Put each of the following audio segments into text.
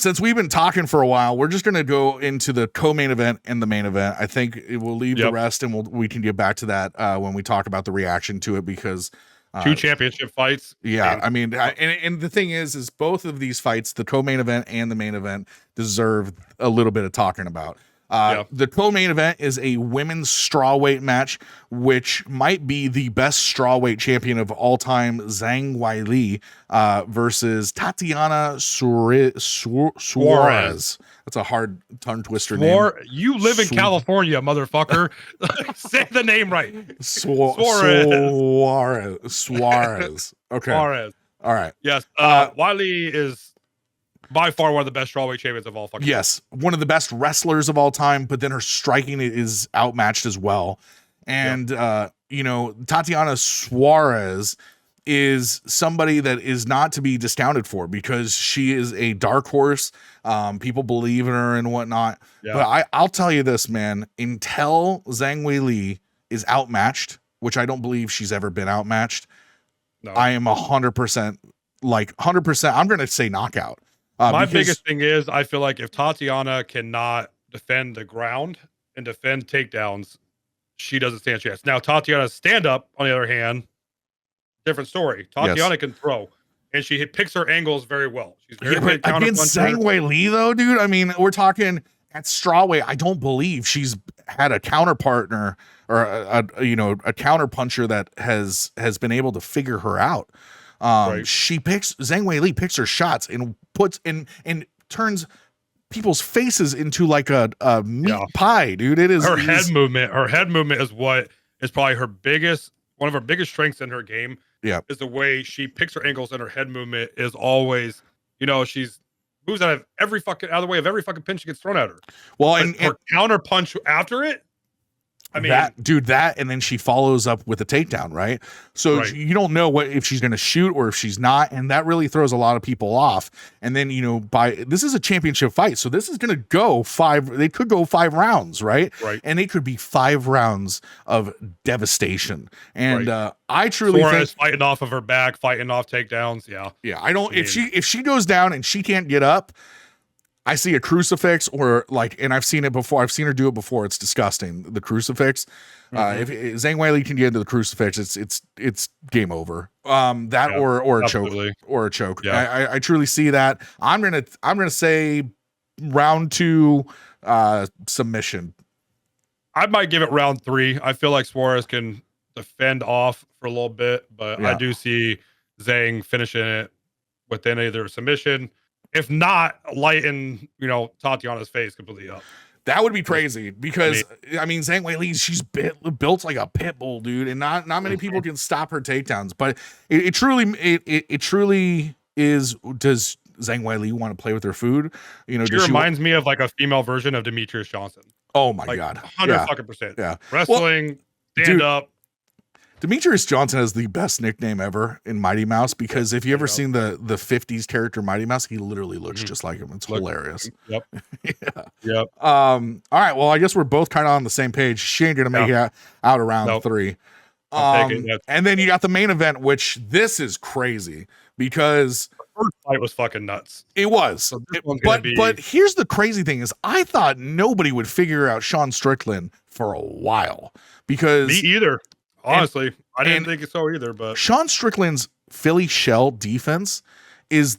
since we've been talking for a while, we're just going to go into the co-main event and the main event. I think it will leave the rest, and we can get back to that when we talk about the reaction to it, because 2 championship fights. Yeah, I mean, and the thing is both of these fights, the co-main event and the main event, deserve a little bit of talking about. The co-main event is a women's strawweight match, which might be the best strawweight champion of all time, Zhang Weili, versus Tatiana Suarez. That's a hard tongue twister name. You live in California, motherfucker. Say the name right. Suarez. Okay. Suarez. All right. Yes. Weili is by far one of the best strawweight champions of all fucking. Yes, one of the best wrestlers of all time, but then her striking is outmatched as well. And Tatiana Suarez is somebody that is not to be discounted for, because she is a dark horse. People believe in her and whatnot. Yeah. But I'll tell you this, man, until Zhang Weili is outmatched, which I don't believe she's ever been outmatched. No. I am 100%, I'm going to say knockout. My biggest thing is, I feel like if Tatiana cannot defend the ground and defend takedowns, she doesn't stand a chance. Now, Tatiana's stand-up, on the other hand, different story. Tatiana can throw, and she picks her angles very well. She's very good against Zhang Weili, though, dude. I mean, we're talking at strawweight. I don't believe she's had a counterpartner or a counter puncher that has been able to figure her out. Zhang Weili picks her shots and puts and turns people's faces into like a meat pie, dude. It is her head movement. Her head movement is what is probably one of her biggest strengths in her game. Yeah, is the way she picks her angles, and her head movement is always, she's moves out of the way of every fucking pinch that gets thrown at her. Well, and her counter punch after it. I mean, and then she follows up with a takedown, right? So you don't know if she's going to shoot or if she's not, and that really throws a lot of people off. And then this is a championship fight, so this is going to go 5. They could go 5 rounds, right? Right. And it could be 5 rounds of devastation. And I truly think fighting off of her back, fighting off takedowns. Yeah. I don't. If she goes down and she can't get up, I see a crucifix and I've seen it before. I've seen her do it before. It's disgusting. The crucifix. If Zhang Weili can get into the crucifix, it's game over. Or a choke. Yeah. I truly see that. I'm gonna say round 2 submission. I might give it round 3. I feel like Suarez can defend off for a little bit, but I do see Zhang finishing it within either submission. If not, lighten, Tatiana's face completely up. That would be crazy, because Zhang Weili, she's built like a pit bull, dude, and not many people can stop her takedowns. But it truly is. Does Zhang Weili want to play with her food? She reminds me of like a female version of Demetrius Johnson. Oh my god, 100%. Yeah, wrestling, stand up. Demetrius Johnson has the best nickname ever in Mighty Mouse, because if you ever seen the 50s character Mighty Mouse, he literally looks just like him. It's hilarious. Yep. Yep. All right. Well, I guess we're both kind of on the same page. She ain't gonna make it out around 3. And then you got the main event, which this is crazy, because the first fight was fucking nuts. It was. But here's the crazy thing is, I thought nobody would figure out Sean Strickland for a while, because me either. Honestly, I didn't think so either. But Sean Strickland's Philly shell defense is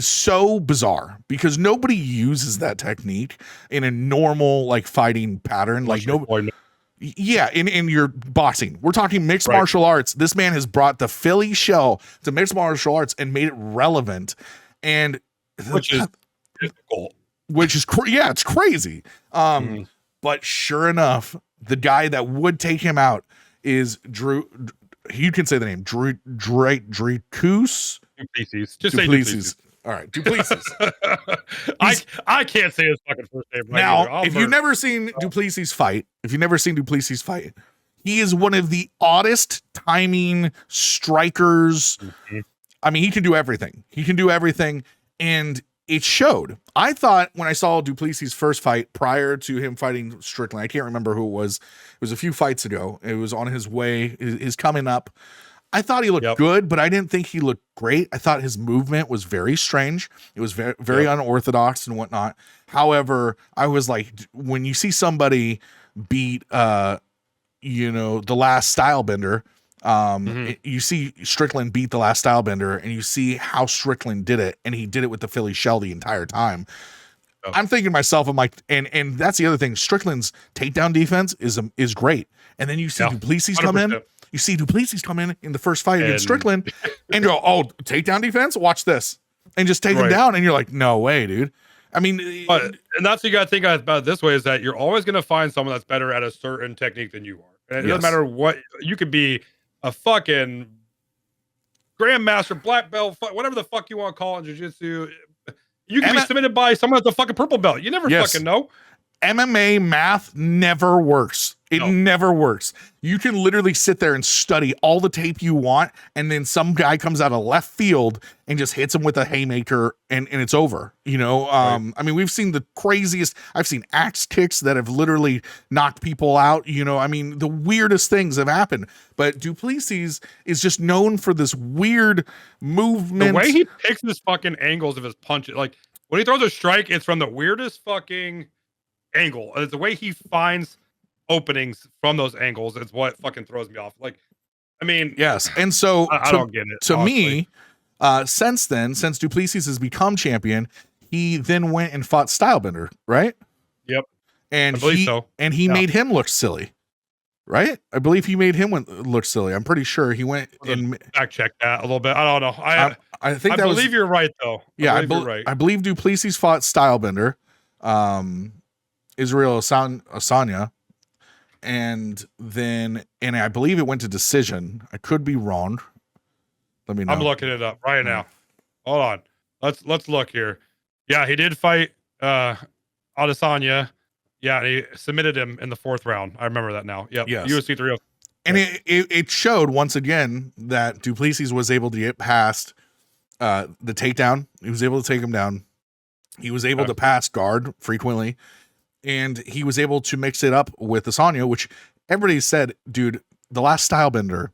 so bizarre, because nobody uses that technique in a normal fighting pattern. In your boxing, we're talking mixed martial arts. This man has brought the Philly shell to mixed martial arts and made it relevant, and which is difficult. It's crazy. But sure enough, the guy that would take him out is Drew. You can say the name Dricus. Duplessis. Just say Duplessis. All right, Duplessis. I can't say his fucking first name right now. If you've never seen Duplessis fight, he is one of the oddest timing strikers. I mean, he can do everything. And it showed. I thought when I saw Duplessis' first fight prior to him fighting Strickland, I can't remember who it was. It was a few fights ago. It was on his way, his coming up. I thought he looked Yep. good, but I didn't think he looked great. I thought his movement was very strange. It was very, very unorthodox and whatnot. However, I was like, when you see somebody beat, you know, the last Stylebender, you see Strickland beat the last Stylebender, and you see how Strickland did it, and he did it with the Philly shell the entire time. I'm thinking to myself, I'm like, and that's the other thing. Strickland's takedown defense is great, and then you see Duplessis come in. You see Duplessis come in the first fight against Strickland, and go, oh, takedown defense. Watch this, and just take him down, and you're like, no way, dude. I mean, and that's what you got to think about it this way, is that you're always going to find someone that's better at a certain technique than you are. And it doesn't matter what, you could be a fucking grandmaster, black belt, whatever the fuck you want to call it in jiu-jitsu. You can be submitted by someone that's a fucking purple belt. You never fucking know. MMA math never works. It never works. You can literally sit there and study all the tape you want, and then some guy comes out of left field and just hits him with a haymaker, and it's over. You know, I mean, we've seen the craziest. I've seen axe kicks that have literally knocked people out. You know, I mean, the weirdest things have happened. But Duplessis is just known for this weird movement. The way he picks his fucking angles of his punches, like when he throws a strike, it's from the weirdest fucking angle. It's the way he finds openings from those angles. It's what fucking throws me off. Like, I mean, yes. And so I don't get it. To me, since Duplessis has become champion, he then went and fought Stylebender, right? Yep. And he made him look silly, right? I believe he made him look silly. I'm pretty sure he went and fact check that a little bit. I don't know. I think I believe you're right though. I believe Duplessis fought Stylebender, Israel Asanya. And I believe it went to decision. I could be wrong. Let me know. I'm looking it up right now. Hold on. Let's look here. Yeah, he did fight Adesanya. Yeah, he submitted him in the 4th round. I remember that now. Yep. Yes. UFC 3. And it showed once again that Duplessis was able to get past the takedown. He was able to take him down. He was able to pass guard frequently. And he was able to mix it up with Asanya, which everybody said, dude, the last Stylebender,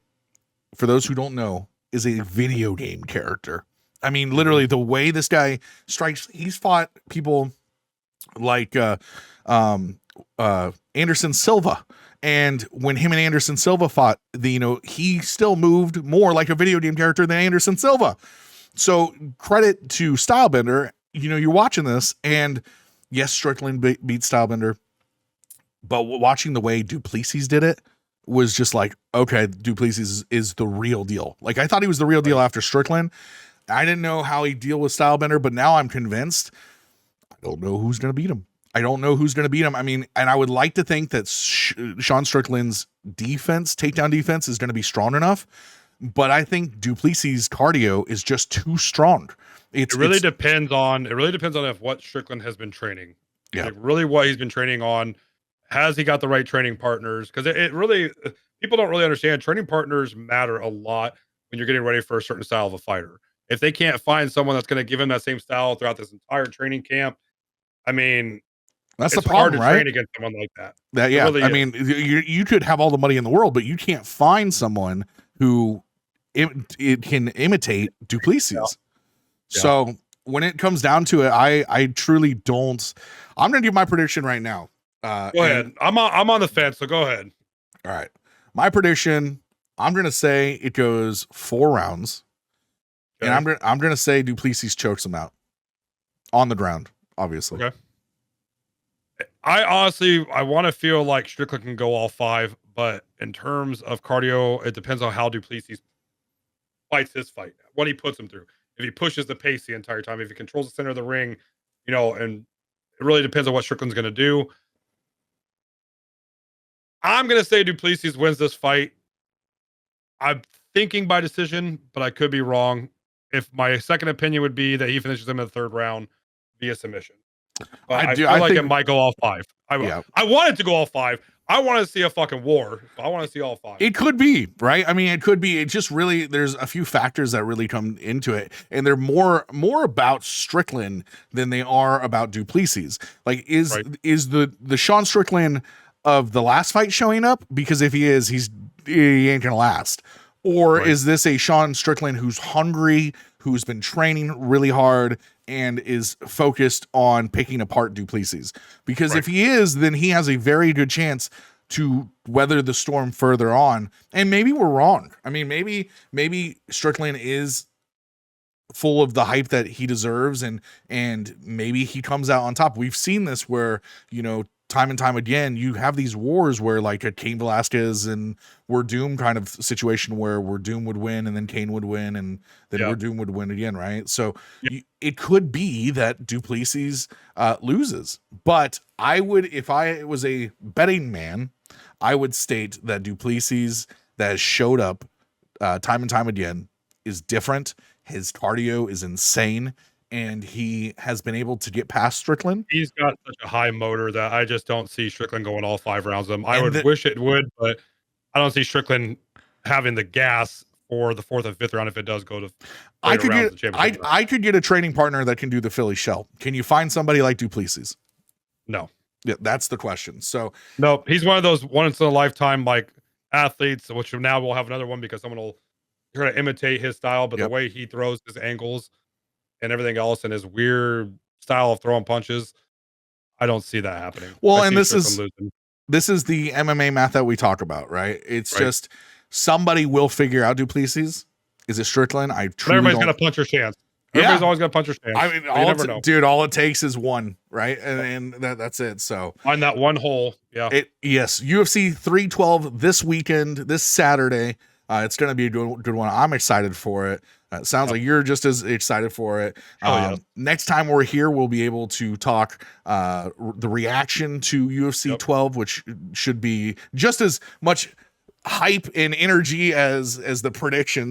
for those who don't know, is a video game character. I mean, literally the way this guy strikes, he's fought people like Anderson Silva. And when him and Anderson Silva fought, he still moved more like a video game character than Anderson Silva. So credit to Stylebender. You're watching this, and yes, Strickland beat Stylebender, but watching the way Duplessis did it was just like, okay, Duplessis is the real deal. Like, I thought he was the real deal after Strickland. I didn't know how he'd deal with Stylebender, but now I'm convinced. I don't know who's going to beat him. I mean, and I would like to think that Sean Strickland's takedown defense is going to be strong enough, but I think Duplessis' cardio is just too strong. It really depends on if what Strickland has been training. Yeah. Like really what he's been training on. Has he got the right training partners? Because it really, people don't really understand, training partners matter a lot when you're getting ready for a certain style of a fighter. If they can't find someone that's going to give him that same style throughout this entire training camp, I mean, that's the problem, hard to right? train against someone like that. Really I mean, you could have all the money in the world, but you can't find someone who it can imitate Duplessis. Yeah. So when it comes down to it, I truly don't. I'm going to give my prediction right now. Go ahead. I'm on the fence, so go ahead. All right. My prediction, I'm going to say it goes 4 rounds. Okay. And I'm going to say Duplessis chokes him out on the ground, obviously. Okay. I want to feel like Strickland can go all 5, but in terms of cardio, it depends on how Duplessis fights this fight, what he puts him through. If he pushes the pace the entire time, if he controls the center of the ring, and it really depends on what Strickland's going to do. I'm going to say Duplessis wins this fight. I'm thinking by decision, but I could be wrong. If my second opinion would be that he finishes him in the 3rd round via submission. But I feel like it might go all 5. I want it to go all 5. I want to see a fucking war. I want to see all 5. It could be, right? I mean, it could be. It just really, there's a few factors that really come into it, and they're more about Strickland than they are about Duplessis. Like, is the Sean Strickland of the last fight showing up? Because if he is, he ain't gonna last. Or Right. is this a Sean Strickland who's hungry, who's been training really hard, and is focused on picking apart Du Plessis? Because Right. if he is, then he has a very good chance to weather the storm further on. And maybe we're wrong. I mean, maybe Strickland is full of the hype that he deserves, and maybe he comes out on top. We've seen this where, you know, time and time again, you have these wars where, like a Cain Velasquez and Doom kind of situation where Doom would win and then Cain would win and then Doom would win again, right? So it could be that Du Plessis loses, but I would, if I was a betting man, I would state that Du Plessis that has showed up time and time again is different. His cardio is insane, and he has been able to get past Strickland. He's got such a high motor that I just don't see Strickland going all 5 rounds of them. I would wish it would, but I don't see Strickland having the gas for the 4th and 5th round if it does go to I could get a training partner that can do the Philly shell. Can you find somebody like Du Plessis? No. Yeah, that's the question. So no, he's one of those once in a lifetime like athletes, which now we'll have another one because someone will try to imitate his style, but the way he throws his angles and everything else and his weird style of throwing punches, I don't see that happening. Well, and this is the MMA math that we talk about, right? It's just somebody will figure out Du Plessis. Is it Strickland? I truly everybody's gonna punch your chance. Everybody's always gonna punch your chance. I mean, dude, all it takes is one, right? And that's it. So find that one hole. Yeah. Yes. UFC 312 this weekend, this Saturday. It's going to be a good one. I'm excited for it. It sounds like you're just as excited for it. Next time we're here, we'll be able to talk the reaction to UFC 12, which should be just as much hype and energy as the predictions.